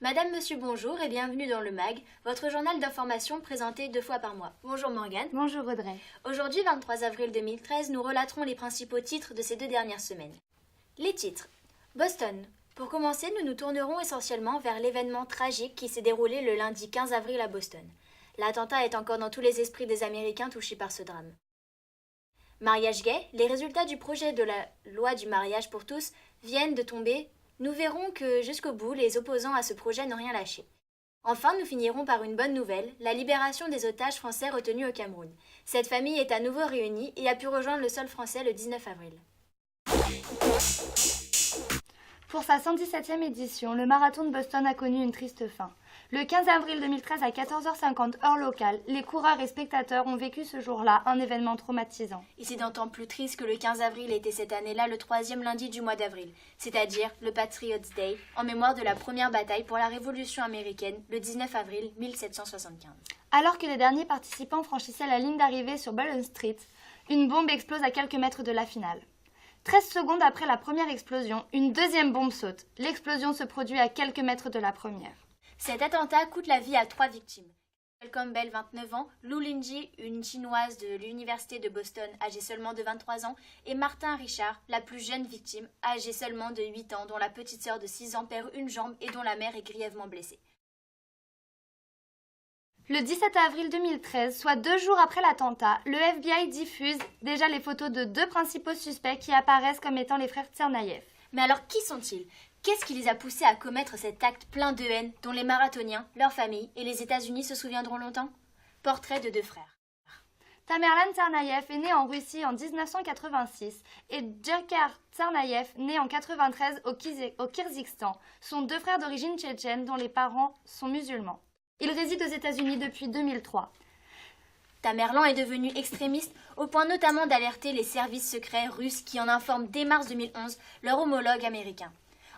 Madame, monsieur, bonjour et bienvenue dans le MAG, votre journal d'information présenté 2 fois par mois. Bonjour Morgane. Bonjour Audrey. Aujourd'hui, 23 avril 2013, nous relaterons les principaux titres de ces 2 dernières semaines. Les titres. Boston. Pour commencer, nous nous tournerons essentiellement vers l'événement tragique qui s'est déroulé le lundi 15 avril à Boston. L'attentat est encore dans tous les esprits des Américains touchés par ce drame. Mariage gay. Les résultats du projet de la loi du mariage pour tous viennent de tomber. Nous verrons que jusqu'au bout, les opposants à ce projet n'ont rien lâché. Enfin, nous finirons par une bonne nouvelle, la libération des otages français retenus au Cameroun. Cette famille est à nouveau réunie et a pu rejoindre le sol français le 19 avril. Pour sa 117e édition, le marathon de Boston a connu une triste fin. Le 15 avril 2013 à 14h50 heure locale, les coureurs et spectateurs ont vécu ce jour-là un événement traumatisant. Et c'est d'autant plus triste que le 15 avril était cette année-là le 3e lundi du mois d'avril, c'est-à-dire le Patriots Day, en mémoire de la première bataille pour la Révolution américaine, le 19 avril 1775. Alors que les derniers participants franchissaient la ligne d'arrivée sur Boulogne Street, une bombe explose à quelques mètres de la finale. 13 secondes après la première explosion, une deuxième bombe saute. L'explosion se produit à quelques mètres de la première. Cet attentat coûte la vie à 3 victimes. Campbell, 29 ans, Lou Linji, une chinoise de l'université de Boston, âgée seulement de 23 ans, et Martin Richard, la plus jeune victime, âgée seulement de 8 ans, dont la petite sœur de 6 ans perd une jambe et dont la mère est grièvement blessée. Le 17 avril 2013, soit 2 jours après l'attentat, le FBI diffuse déjà les photos de 2 principaux suspects qui apparaissent comme étant les frères Tsarnaev. Mais alors qui sont-ils ? Qu'est-ce qui les a poussés à commettre cet acte plein de haine dont les marathoniens, leurs familles et les États-Unis se souviendront longtemps ? Portrait de 2 frères. Tamerlan Tsarnaev est né en Russie en 1986 et Djokhar Tsarnaev, né en 1993 au Kyrgyzstan, sont 2 frères d'origine tchétchène dont les parents sont musulmans. Ils résident aux États-Unis depuis 2003. Tamerlan est devenu extrémiste au point notamment d'alerter les services secrets russes qui en informent dès mars 2011 leur homologue américain.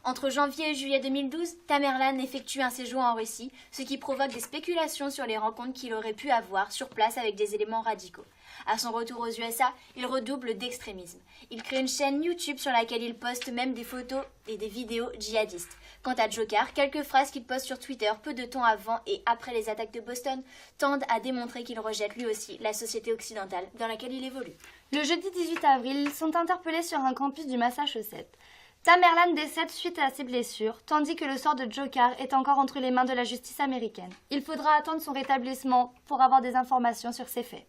Entre janvier et juillet 2012, Tamerlan effectue un séjour en Russie, ce qui provoque des spéculations sur les rencontres qu'il aurait pu avoir sur place avec des éléments radicaux. À son retour aux USA, il redouble d'extrémisme. Il crée une chaîne YouTube sur laquelle il poste même des photos et des vidéos djihadistes. Quant à Djokhar, quelques phrases qu'il poste sur Twitter peu de temps avant et après les attaques de Boston tendent à démontrer qu'il rejette lui aussi la société occidentale dans laquelle il évolue. Le jeudi 18 avril, ils sont interpellés sur un campus du Massachusetts. Tamerlan décède suite à ses blessures, tandis que le sort de Djokhar est encore entre les mains de la justice américaine. Il faudra attendre son rétablissement pour avoir des informations sur ces faits.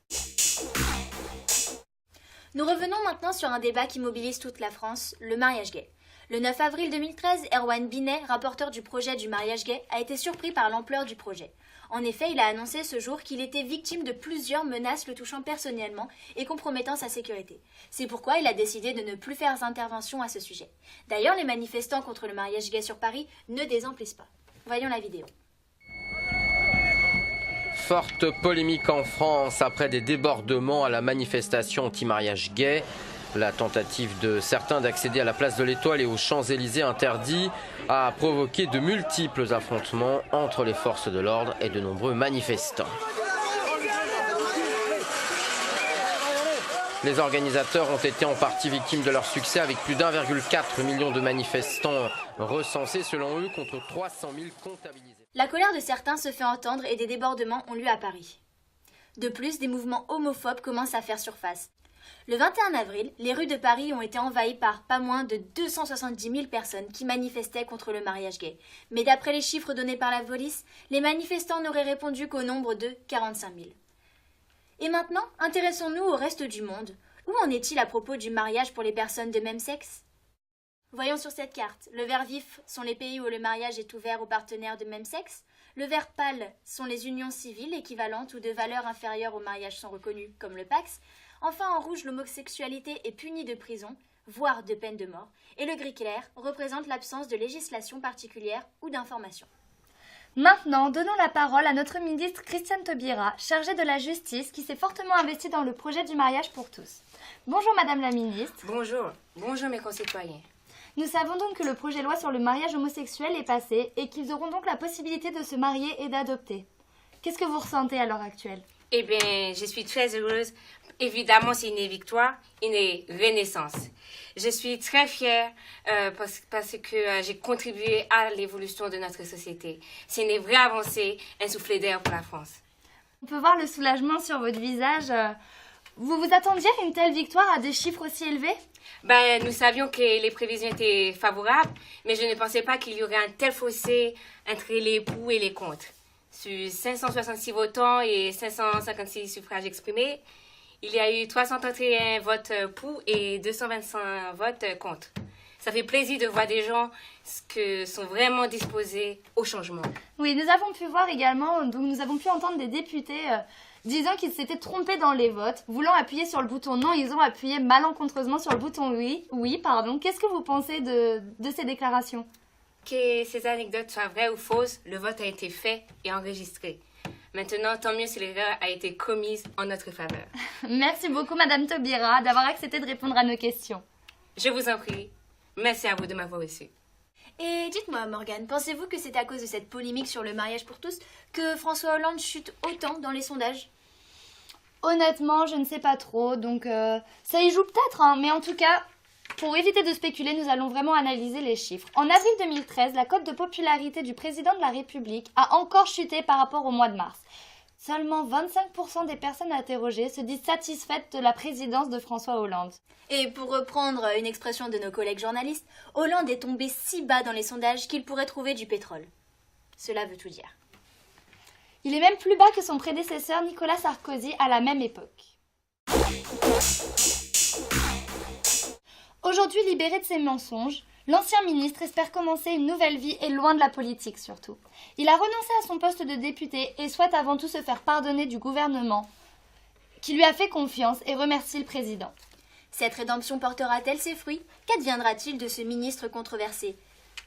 Nous revenons maintenant sur un débat qui mobilise toute la France, le mariage gay. Le 9 avril 2013, Erwan Binet, rapporteur du projet du mariage gay, a été surpris par l'ampleur du projet. En effet, il a annoncé ce jour qu'il était victime de plusieurs menaces le touchant personnellement et compromettant sa sécurité. C'est pourquoi il a décidé de ne plus faire intervention à ce sujet. D'ailleurs, les manifestants contre le mariage gay sur Paris ne désemplissent pas. Voyons la vidéo. Forte polémique en France après des débordements à la manifestation anti-mariage gay. La tentative de certains d'accéder à la place de l'Étoile et aux Champs-Élysées interdits a provoqué de multiples affrontements entre les forces de l'ordre et de nombreux manifestants. Les organisateurs ont été en partie victimes de leur succès avec plus d'1,4 million de manifestants recensés selon eux contre 300 000 comptabilisés. La colère de certains se fait entendre et des débordements ont lieu à Paris. De plus, des mouvements homophobes commencent à faire surface. Le 21 avril, les rues de Paris ont été envahies par pas moins de 270 000 personnes qui manifestaient contre le mariage gay. Mais d'après les chiffres donnés par la police, les manifestants n'auraient répondu qu'au nombre de 45 000. Et maintenant, intéressons-nous au reste du monde. Où en est-il à propos du mariage pour les personnes de même sexe ? Voyons sur cette carte. Le vert vif sont les pays où le mariage est ouvert aux partenaires de même sexe. Le vert pâle sont les unions civiles équivalentes ou de valeur inférieure au mariage sont reconnues, comme le Pacs. Enfin, en rouge, l'homosexualité est punie de prison, voire de peine de mort. Et le gris clair représente l'absence de législation particulière ou d'information. Maintenant, donnons la parole à notre ministre Christiane Taubira, chargée de la justice, qui s'est fortement investie dans le projet du mariage pour tous. Bonjour Madame la ministre. Bonjour mes concitoyens. Nous savons donc que le projet de loi sur le mariage homosexuel est passé et qu'ils auront donc la possibilité de se marier et d'adopter. Qu'est-ce que vous ressentez à l'heure actuelle ? Eh bien, je suis très heureuse Évidemment, c'est une victoire, une renaissance. Je suis très fière parce que j'ai contribué à l'évolution de notre société. C'est une vraie avancée, un soufflet d'air pour la France. On peut voir le soulagement sur votre visage. Vous vous attendiez à une telle victoire à des chiffres aussi élevés? Nous savions que les prévisions étaient favorables, mais je ne pensais pas qu'il y aurait un tel fossé entre les pour et les contre. Sur 566 votants et 556 suffrages exprimés, il y a eu 331 votes pour et 225 votes contre. Ça fait plaisir de voir des gens qui sont vraiment disposés au changement. Oui, nous avons pu voir également, donc nous avons pu entendre des députés disant qu'ils s'étaient trompés dans les votes, voulant appuyer sur le bouton non, ils ont appuyé malencontreusement sur le bouton oui. Qu'est-ce que vous pensez de ces déclarations? Que ces anecdotes soient vraies ou fausses, le vote a été fait et enregistré. Maintenant, tant mieux si l'erreur a été commise en notre faveur. Merci beaucoup, Madame Taubira, d'avoir accepté de répondre à nos questions. Je vous en prie. Merci à vous de m'avoir reçu. Et dites-moi, Morgane, pensez-vous que c'est à cause de cette polémique sur le mariage pour tous que François Hollande chute autant dans les sondages? Honnêtement, je ne sais pas trop, donc ça y joue peut-être, hein, mais en tout cas, pour éviter de spéculer, nous allons vraiment analyser les chiffres. En avril 2013, la cote de popularité du président de la République a encore chuté par rapport au mois de mars. Seulement 25% des personnes interrogées se disent satisfaites de la présidence de François Hollande. Et pour reprendre une expression de nos collègues journalistes, Hollande est tombé si bas dans les sondages qu'il pourrait trouver du pétrole. Cela veut tout dire. Il est même plus bas que son prédécesseur Nicolas Sarkozy à la même époque. Aujourd'hui libéré de ses mensonges, l'ancien ministre espère commencer une nouvelle vie et loin de la politique surtout. Il a renoncé à son poste de député et souhaite avant tout se faire pardonner du gouvernement qui lui a fait confiance et remercie le président. Cette rédemption portera-t-elle ses fruits? Qu'adviendra-t-il de ce ministre controversé?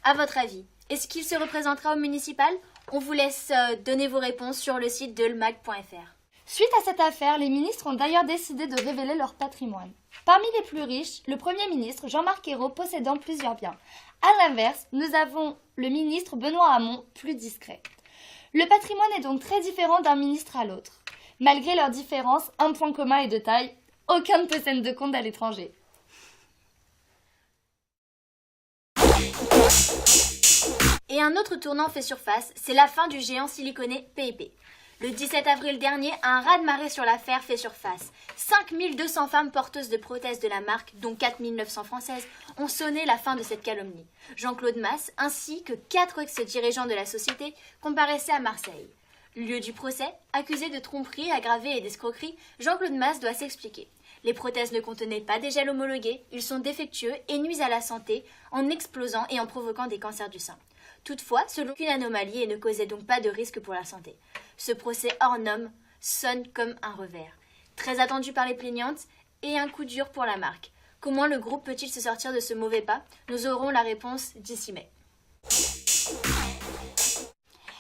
À votre avis, est-ce qu'il se représentera au municipal? On vous laisse donner vos réponses sur le site de lmag.fr. Suite à cette affaire, les ministres ont d'ailleurs décidé de révéler leur patrimoine. Parmi les plus riches, le Premier ministre Jean-Marc Ayrault possédant plusieurs biens. A l'inverse, nous avons le ministre Benoît Hamon, plus discret. Le patrimoine est donc très différent d'un ministre à l'autre. Malgré leurs différences, un point commun est de taille, aucun ne possède de compte à l'étranger. Et un autre tournant fait surface, c'est la fin du géant siliconé PIP. Le 17 avril dernier, un raz-de-marée sur l'affaire fait surface. 5200 femmes porteuses de prothèses de la marque, dont 4900 françaises, ont sonné la fin de cette calomnie. Jean-Claude Masse, ainsi que 4 ex-dirigeants de la société, comparaissaient à Marseille. Lieu du procès, accusé de tromperie aggravée et d'escroquerie, Jean-Claude Masse doit s'expliquer. Les prothèses ne contenaient pas des gels homologués, ils sont défectueux et nuisent à la santé en explosant et en provoquant des cancers du sein. Toutefois, selon aucune anomalie et ne causait donc pas de risque pour la santé. Ce procès hors norme sonne comme un revers. Très attendu par les plaignantes et un coup dur pour la marque. Comment le groupe peut-il se sortir de ce mauvais pas? Nous aurons la réponse d'ici mai.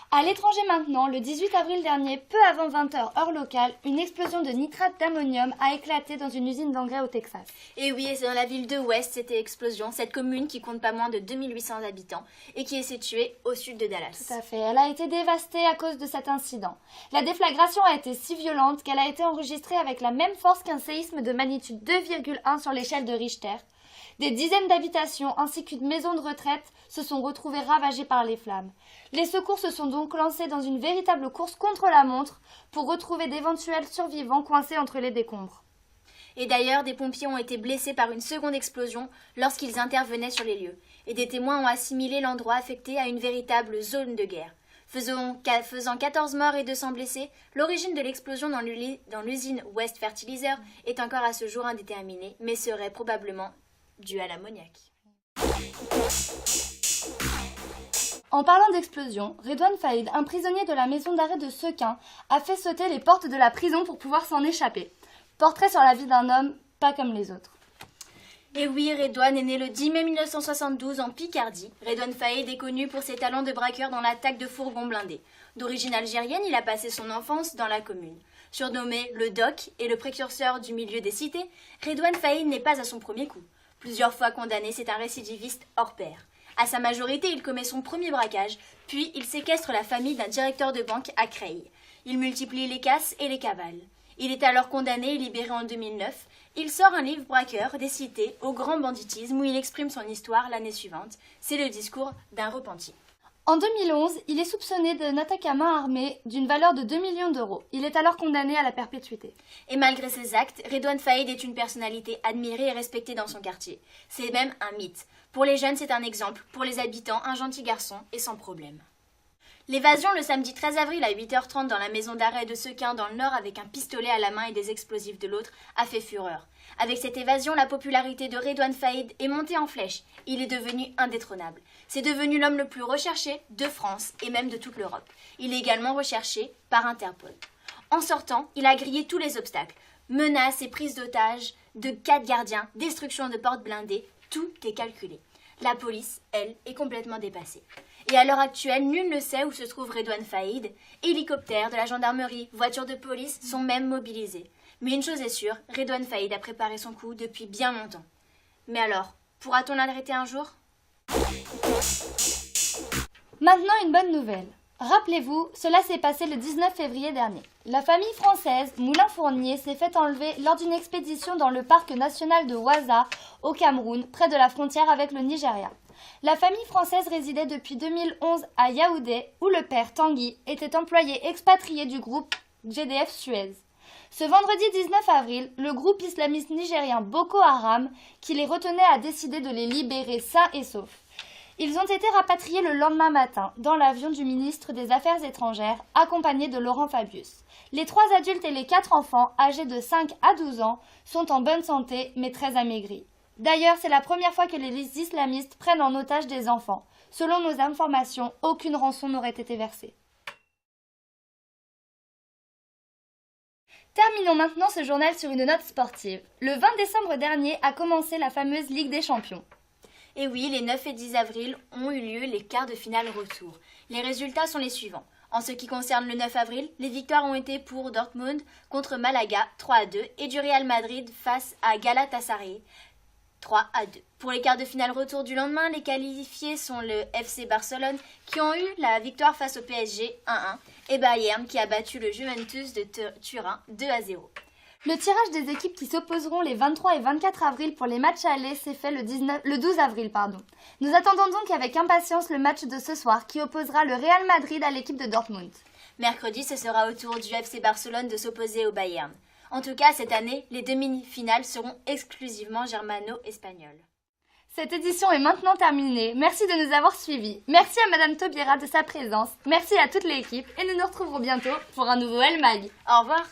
À l'étranger maintenant, le 18 avril dernier, peu avant 20h heure locale, une explosion de nitrate d'ammonium a éclaté dans une usine d'engrais au Texas. Et oui, c'est dans la ville de West, cette explosion, cette commune qui compte pas moins de 2800 habitants et qui est située au sud de Dallas. Tout à fait, elle a été dévastée à cause de cet incident. La déflagration a été si violente qu'elle a été enregistrée avec la même force qu'un séisme de magnitude 2,1 sur l'échelle de Richter. Des dizaines d'habitations ainsi qu'une maison de retraite se sont retrouvées ravagées par les flammes. Les secours se sont donc lancés dans une véritable course contre la montre pour retrouver d'éventuels survivants coincés entre les décombres. Et d'ailleurs, des pompiers ont été blessés par une seconde explosion lorsqu'ils intervenaient sur les lieux. Et des témoins ont assimilé l'endroit affecté à une véritable zone de guerre. Faisant 14 morts et 200 blessés, l'origine de l'explosion dans l'usine West Fertilizer est encore à ce jour indéterminée, mais serait probablement due à l'ammoniac. En parlant d'explosion, Redouane Faïd, un prisonnier de la maison d'arrêt de Sequin, a fait sauter les portes de la prison pour pouvoir s'en échapper. Portrait sur la vie d'un homme pas comme les autres. Et oui, Redouane est né le 10 mai 1972 en Picardie. Redouane Faïd est connu pour ses talents de braqueur dans l'attaque de fourgons blindés. D'origine algérienne, il a passé son enfance dans la commune. Surnommé le Doc et le précurseur du milieu des cités, Redouane Faïd n'est pas à son premier coup. Plusieurs fois condamné, c'est un récidiviste hors pair. À sa majorité, il commet son premier braquage, puis il séquestre la famille d'un directeur de banque à Creil. Il multiplie les casses et les cavales. Il est alors condamné et libéré en 2009. Il sort un livre braqueur des cités au grand banditisme où il exprime son histoire l'année suivante. C'est le discours d'un repenti. En 2011, il est soupçonné d'une attaque à main armée d'une valeur de 2 millions d'euros. Il est alors condamné à la perpétuité. Et malgré ses actes, Redouane Faïd est une personnalité admirée et respectée dans son quartier. C'est même un mythe. Pour les jeunes, c'est un exemple. Pour les habitants, un gentil garçon et sans problème. L'évasion le samedi 13 avril à 8h30 dans la maison d'arrêt de Sequin dans le Nord avec un pistolet à la main et des explosifs de l'autre a fait fureur. Avec cette évasion, la popularité de Redouane Faïd est montée en flèche. Il est devenu indétrônable. C'est devenu l'homme le plus recherché de France et même de toute l'Europe. Il est également recherché par Interpol. En sortant, il a grillé tous les obstacles. Menaces et prises d'otages, de 4 gardiens, destruction de portes blindées, tout est calculé. La police, elle, est complètement dépassée. Et à l'heure actuelle, nul ne sait où se trouve Redouane Faïd. Hélicoptères de la gendarmerie, voitures de police sont même mobilisés. Mais une chose est sûre, Redouane Faïd a préparé son coup depuis bien longtemps. Mais alors, pourra-t-on l'arrêter un jour ? Maintenant, une bonne nouvelle. Rappelez-vous, cela s'est passé le 19 février dernier. La famille française Moulin-Fournier s'est fait enlever lors d'une expédition dans le parc national de Waza, au Cameroun, près de la frontière avec le Nigeria. La famille française résidait depuis 2011 à Yaoundé, où le père Tanguy était employé expatrié du groupe GDF Suez. Ce vendredi 19 avril, le groupe islamiste nigérien Boko Haram, qui les retenait, a décidé de les libérer sains et saufs. Ils ont été rapatriés le lendemain matin dans l'avion du ministre des Affaires étrangères, accompagné de Laurent Fabius. Les 3 adultes et les 4 enfants, âgés de 5 à 12 ans, sont en bonne santé mais très amaigris. D'ailleurs, c'est la première fois que les islamistes prennent en otage des enfants. Selon nos informations, aucune rançon n'aurait été versée. Terminons maintenant ce journal sur une note sportive. Le 20 décembre dernier a commencé la fameuse Ligue des Champions. Et oui, les 9 et 10 avril ont eu lieu les quarts de finale retour. Les résultats sont les suivants. En ce qui concerne le 9 avril, les victoires ont été pour Dortmund contre Malaga 3-2 et du Real Madrid face à Galatasaray 3-2. Pour les quarts de finale retour du lendemain, les qualifiés sont le FC Barcelone qui ont eu la victoire face au PSG 1-1 et Bayern qui a battu le Juventus de Turin 2-0. Le tirage des équipes qui s'opposeront les 23 et 24 avril pour les matchs allés s'est fait le 12 avril. Nous attendons donc avec impatience le match de ce soir qui opposera le Real Madrid à l'équipe de Dortmund. Mercredi, ce sera au tour du FC Barcelone de s'opposer au Bayern. En tout cas, cette année, les demi-finales seront exclusivement germano-espagnoles. Cette édition est maintenant terminée. Merci de nous avoir suivis. Merci à Madame Taubira de sa présence. Merci à toute l'équipe et nous nous retrouverons bientôt pour un nouveau Elle Mag. Au revoir.